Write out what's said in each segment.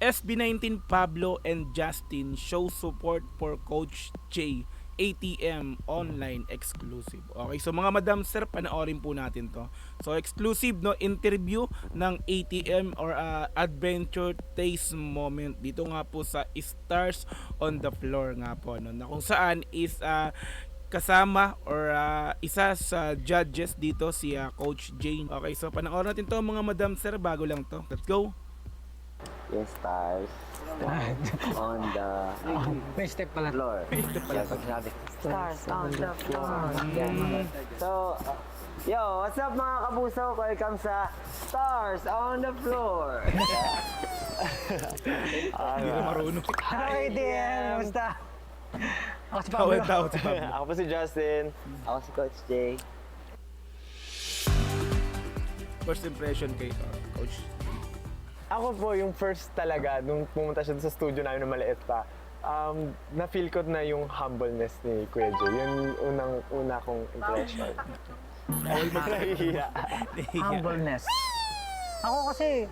SB19 Pablo and Justin show support for Coach J. ATM online exclusive. Okay, so mga madam sir, panoorin po natin to. So exclusive no interview ng ATM or Adventure Taste Moment dito nga po sa Stars on the Floor nga po no, na kung saan is kasama or isa sa judges dito si Coach Jane. Okay, so panoorin natin to mga madam sir, bago lang to. Let's go. Yung stars on the May step pala. floor. Yeah, pag sinabi, Stars on the floor. yeah. So, yo, what's up mga kabuso? Welcome sa Stars on the Floor. Hindi na marunong. Hello, ATM! Kamusta? Ako si Pablo. Tawad daw si Pablo. Ako po si Justin. Ako si Coach Jay. First impression kay Coach. Ako po yung first talaga, nung pumunta siya sa studio namin na maliit pa, na-feel ko na yung humbleness ni Kuya Jay. Yun una kong impression. Nahihiya. Humbleness. Ako kasi,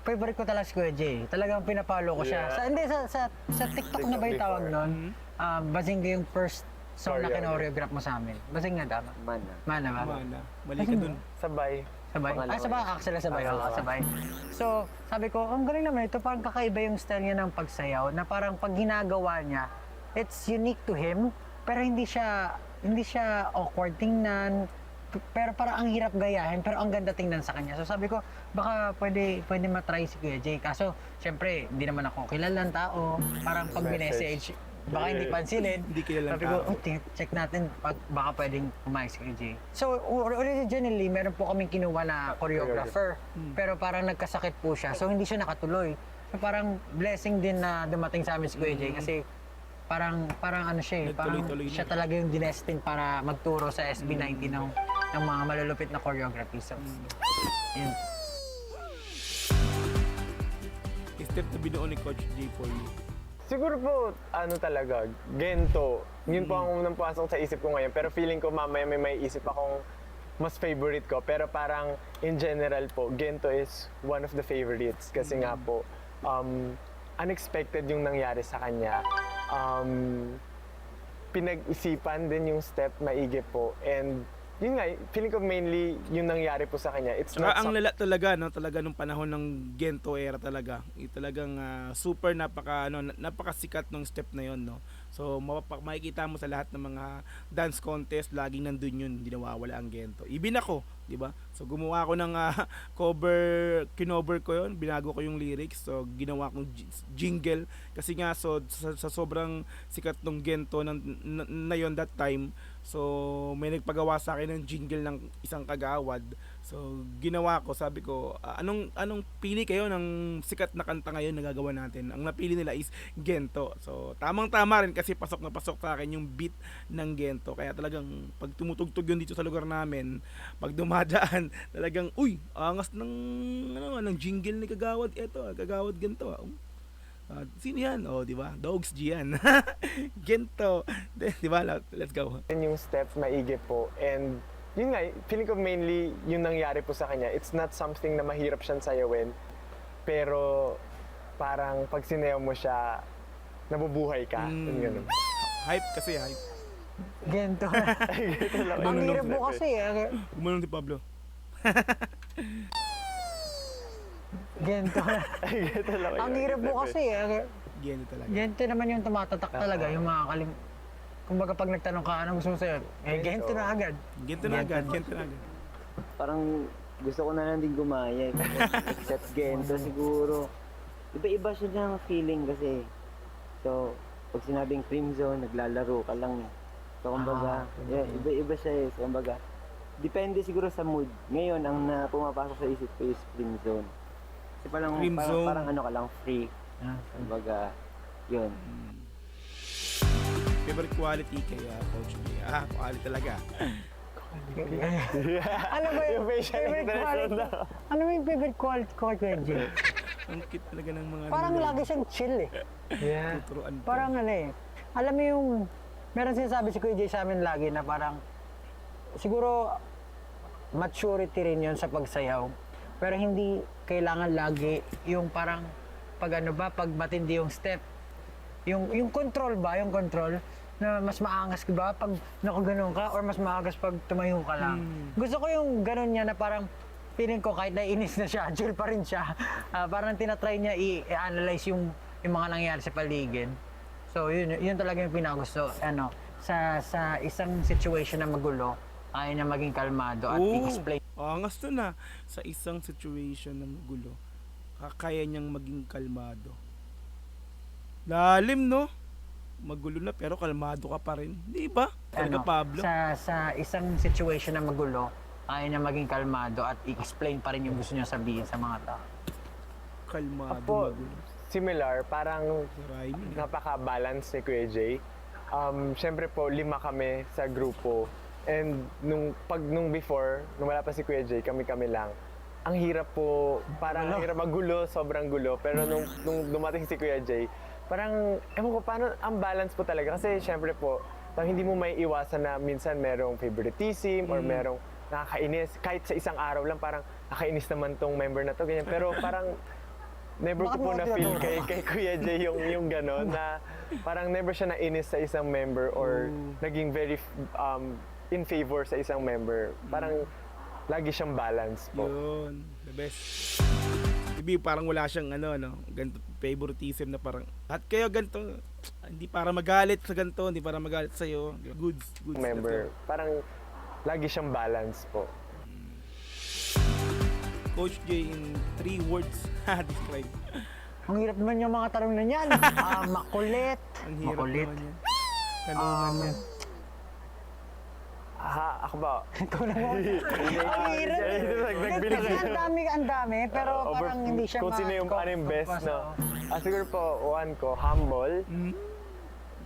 favorite ko talaga si Kuya Jay. Talagang pinapalo ko siya. Yeah. Sa TikTok na ba yung tawag nun? Basing ko yung first song na Choreograph. kinoreograph mo sa amin. Basing nga tama. Mana. Mana ba? Mana, mali ka dun. Sabay. Sabay? Pangalawa. Sabay. Actually, sabay. Oo, sabay. So, sabi ko, ang galing naman ito. Parang kakaiba yung style niya ng pagsayaw na parang pag ginagawa niya, it's unique to him, pero hindi siya awkward tingnan, pero parang ang hirap gayahin, pero ang ganda tingnan sa kanya. So sabi ko, baka pwede matry si Kuya Jay. Kaso, syempre, hindi naman ako kilalang tao. Parang pag Message. binessage, baka hindi pansinin. Hindi kilalang Sabi ko, tao. check natin baka pwedeng pumayag si Kuya Jay. So, originally, meron po kaming kinuha na choreographer. Pero parang nagkasakit po siya. So, hindi siya nakatuloy. So, parang blessing din na dumating sa amin si Kuya Jay. Kasi parang ano siya eh. Parang Nagtuloy-tuloy na. siya talaga yung dinestin para magturo sa SB19 ng mga malulupit na choreography. So, yun. Step na binuo ni Coach J for you. Siguro po, ano talaga, gento. Yun po ang unang pasok sa isip ko ngayon. Pero feeling ko mamaya may isip akong mas favorite ko. Pero parang in general po, gento is one of the favorites. Kasi nga po, unexpected yung nangyari sa kanya. Pinag-isipan din yung step maigi po. And yun nga, feeling ko mainly yung nangyari po sa kanya. It's Saka not ang lala talaga no, talaga nung panahon ng Gento era talaga. Talagang super napakasikat nung step na yon no. So makikita mo sa lahat ng mga dance contest, laging nandun yun, hindi nawawala ang Gento. Even ako, di ba? So gumawa ako ng kinover ko yon, binago ko yung lyrics. So ginawa kong jingle kasi nga so sa sobrang sikat nung Gento na yon that time. So may nagpagawa sa akin ng jingle ng isang kagawad. So ginawa ko, sabi ko, anong pili kayo ng sikat na kanta ngayon na gagawa natin? Ang napili nila is Gento. So tamang-tama rin kasi pasok na pasok sa akin yung beat ng Gento. Kaya talagang pag tumutugtog yun dito sa lugar namin, pag dumadaan, talagang angas ng jingle ni kagawad. Eto, kagawad Gento. Sino yan? Di ba? Dogs G yan. Gento. Di ba? Let's go. yung step maigi po. And yun nga, feeling ko mainly yung nangyari po sa kanya. It's not something na mahirap siyang sayawin. Pero parang pag sinayaw mo siya, nabubuhay ka. Yung ganun. Hype kasi, hype. Gento. Ang hirap mo kasi eh. Gumanong si Pablo. Gento. Ang hirap mo kasi eh. Gento talaga. Gento naman yung tumatatak talaga, yung mga kumbaga pag nagtanong ka, anong gusto mo sa'yo? Gento na agad. Gento na agad. Gento na agad. Parang gusto ko na lang din gumaya. Except Gento siguro. Iba-iba siya ng feeling kasi. So, pag sinabing cream zone, naglalaro ka lang eh. So, kumbaga, yeah, iba-iba siya eh. So, kumbaga, depende siguro sa mood. Ngayon, ang pumapasok sa isip ko is cream zone. Kasi parang, Cream zone. parang ano ka lang, free. Kumbaga, yun. Favorite quality kay Coach J. Quality talaga. Ano ba yung Yung facial favorite expression quality? na. Ano ba yung favorite quality ko kay Jay? Ang cute talaga ng mga Parang lagi siyang chill eh. Yeah. tuturuan ka. Parang ano eh. Alam mo yung, meron sinasabi si Kuya Jay sa amin lagi na parang, siguro, maturity rin yun sa pagsayaw. Pero hindi kailangan lagi yung parang pag ano ba, pag matindi yung step. Yung control ba, yung control na mas maangas ka ba pag nakaganon ka or mas maagas pag tumayo ka lang. Gusto ko yung ganon niya na parang feeling ko kahit naiinis na siya, chill pa rin siya. Parang tinatry niya i-analyze yung mga nangyayari sa paligid. So yun talaga yung pinagusto. Ano, sa isang situation na magulo, kaya niya maging kalmado at i-explain. Angas to na. Sa isang situation na magulo, kaya niyang maging kalmado. Lalim, no? Magulo na pero kalmado ka pa rin. Di ba? Talaga, Pablo. Sa isang situation na magulo, kaya niya maging kalmado at i-explain pa rin yung gusto niya sabihin sa mga tao. Kalmado, Po, magulo. similar, parang Rhyming. napaka-balance ni Kuya Jay. Siyempre po, 5 kami sa grupo. And nung before, nung wala pa si Kuya Jay, kami-kami lang. Ang hirap po, parang ang hirap magulo, sobrang gulo. Pero nung dumating si Kuya Jay, parang, ewan ko, paano ang balance po talaga? Kasi siyempre po, parang hindi mo may iwasan na minsan merong favoritism or merong nakakainis. Kahit sa isang araw lang, parang nakainis naman tong member na to, ganyan. Pero parang, never ko po na-feel kay Kuya Jay yung gano'n na parang never siya nainis sa isang member or naging very in favor sa isang member. Parang lagi siyang balance po. Yun. The best. Ibi, parang wala siyang ganito, favoritism na parang, at kayo ganito, hindi para magalit sa ganito, hindi para magalit sa'yo. Goods. Member. Parang lagi siyang balance po. Coach J, in 3 words, describe. Ang hirap naman yung mga tanong na yan. Makulit. Ang hirap Makulit. naman yan. Tanungan yan. Ako ba? Ikaw naman. Ang hirap. Nagbilis Kasi ang dami, pero parang hindi siya Kung sino yung best, no? Siguro po, 1 ko, humble.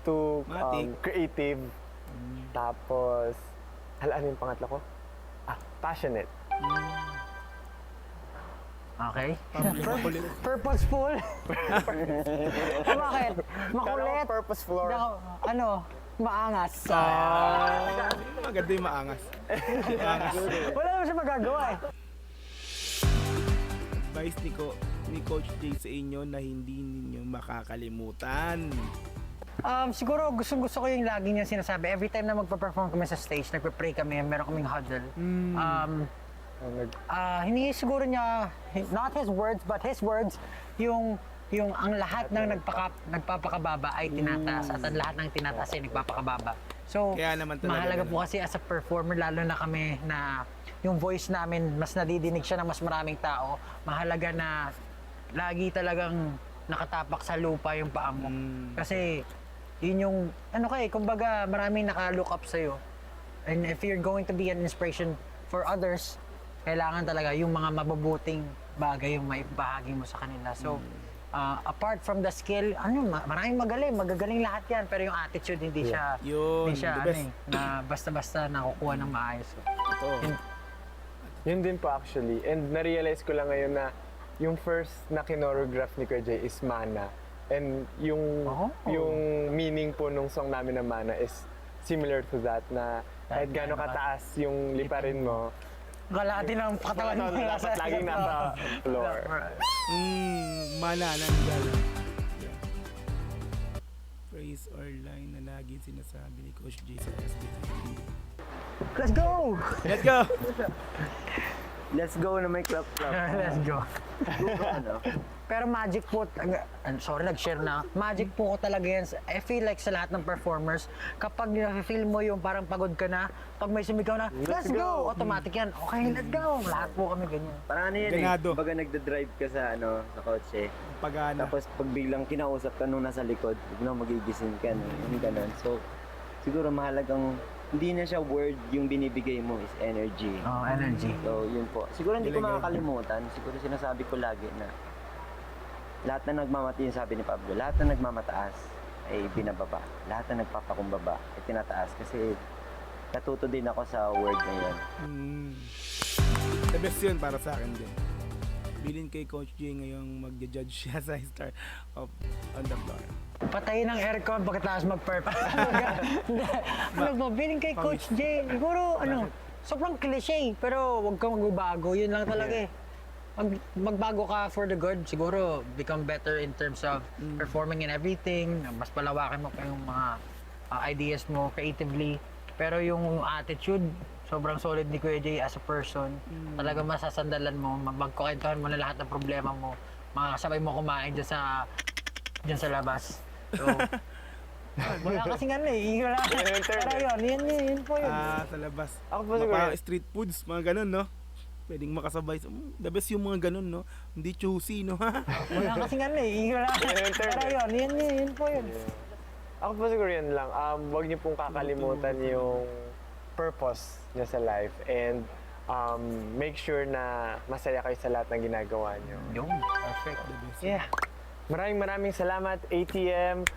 2, Matik. creative. Tapos, ano yung pangatlo ko? Passionate. Okay. Makulit. Purposeful. Bakit? Makulit. Purposeful. Maangas. Maganda yung maangas. Maangas. Wala naman siya magagawa eh. Advice ni Coach J sa inyo na hindi ninyo makakalimutan. Siguro gusto ko yung lagi niya sinasabi. Every time na magpa-perform kami sa stage, nagpe-pray kami, meron kaming huddle. Hindi siguro niya, not his words, but his words, yung ang lahat ng nagpapakababa ay tinataas at ang lahat ng tinataas ay nagpapakababa. So, Kaya naman talaga mahalaga ganun. po kasi as a performer, lalo na kami na yung voice namin, mas nadidinig siya ng mas maraming tao. Mahalaga na lagi talagang nakatapak sa lupa yung paa mo. Kasi, yun yung, kumbaga maraming naka-look up sa'yo. And if you're going to be an inspiration for others, kailangan talaga yung mga mabubuting bagay yung maibahagi mo sa kanila. So, apart from the skill, maraming magagaling lahat yan, pero yung attitude hindi siya, Yun, hindi siya the best. na basta-basta nakukuha ng maayos. Ito. Yun din po actually. And na-realize ko lang ngayon na yung first na kinorograph ni Kuya Jay is Mana. And yung meaning po nung song namin na Mana is similar to that na kahit gaano kataas yung liparin mo, Kalahati ng katawan mo dapat laging nasa floor. Mana ng gala. Yeah. Phrase or line na lagi sinasabi ni Coach J sa SBTV. Let's go! Let's go! Let's go na may clap-clap. Let's go. Ano? Pero magic po, nag-share na. Magic po ko talaga yan. I feel like sa lahat ng performers, kapag na-feel mo yung parang pagod ka na, pag may sumigaw na, let's go! Automatic yan. Okay, let's go! Lahat po kami ganyan. Parang ano yan Ganado. eh. Baga nagda-drive ka sa sa kotse. Pagana. Tapos pag biglang kinausap ka nung nasa likod, biglang magigising ka, no? Yung ganun. So, siguro mahalagang, hindi na siya word yung binibigay mo is energy. Oh, energy. So, yun po. Siguro hindi ko makakalimutan. Siguro sinasabi ko lagi na lahat na nagmamataas, sabi ni Pablo, lahat na nagmamataas ay binababa. Lahat na nagpapakumbaba ay tinataas. Kasi natuto din ako sa word na yun. The best yun para sa akin din. Bilin kay Coach J ngayong magja-judge siya sa Star of on the Floor. Patayin ang aircon pagkatapos mag-purple. Biling kay Coach J, siguro sobrang cliche, pero huwag kang magbabago. Yun lang talaga eh. magbago ka for the good, siguro become better in terms of performing in everything, mas palawakin mo pa yung mga ideas mo creatively. Pero yung attitude, sobrang solid ni Kuya Jay as a person. Talagang masasandalan mo, magkukwentuhan mo na lahat ng problema mo, makasabay mo kumain dyan sa labas. So, wala kasing ano eh. Wala. Pero yun po yun. Sa labas. Ako po siguro, Parang street foods, mga ganun, no? Pwedeng makasabay. The best yung mga ganun, no? Hindi choosy, no? Wala kasing ano eh. Wala. Pero yun po yun. ako po siguro yun lang. Huwag niyo pong kakalimutan yung purpose niyo sa life and make sure na masaya kayo sa lahat ng ginagawa niyo. Yung, perfect. Yeah. Maraming salamat, ATM.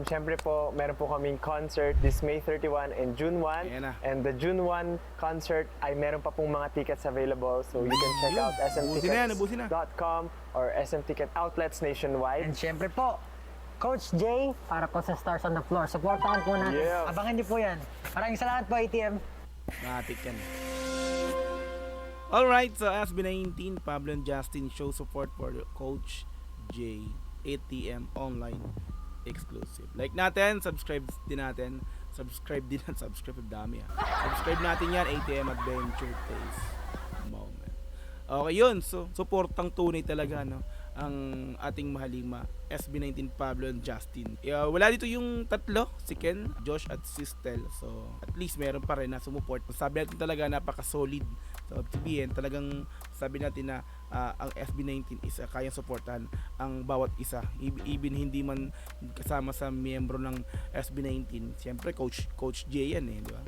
Siyempre po, meron po kaming concert this May 31 and June 1. Ayan na. And the June 1 concert ay meron pa pong mga tickets available. So you can check out Ubusin na. smtickets.com or SM Ticket outlets nationwide. And syempre po, Coach Jay, para po sa Stars on the Floor. Supportahan po natin. Yeah. Abangan niyo po yan. Maraming salamat po, ATM. Matik yan. Alright, so SB19, Pablo and Justin show support for Coach J, ATM online exclusive. Like natin, subscribe din natin. Subscribe dami Subscribe natin yan, ATM Adventure Days Moment. Okay yun, so supportang tunay talaga, no? Ang ating mahalima SB19 Pablo and Justin. Wala dito yung tatlo, si Ken, Josh at Sistel. So at least meron pa rin na sumuport. Sabi natin talaga napaka-solid. So sabihin talagang sabi natin na ang SB19 is kayang suportahan ang bawat isa. Even hindi man kasama sa miyembro ng SB19. Siyempre Coach J yan eh, di ba?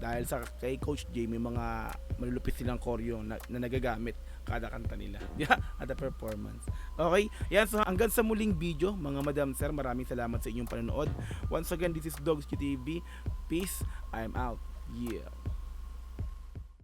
Dahil sa kay Coach J may mga malulupit silang choreo na nagagamit kada kanta nila. Yeah, at the performance. Okay, yan, so hanggang sa muling video, mga madam sir, maraming salamat sa inyong panonood. Once again, this is Dogs TV. Peace, I'm out. Yeah.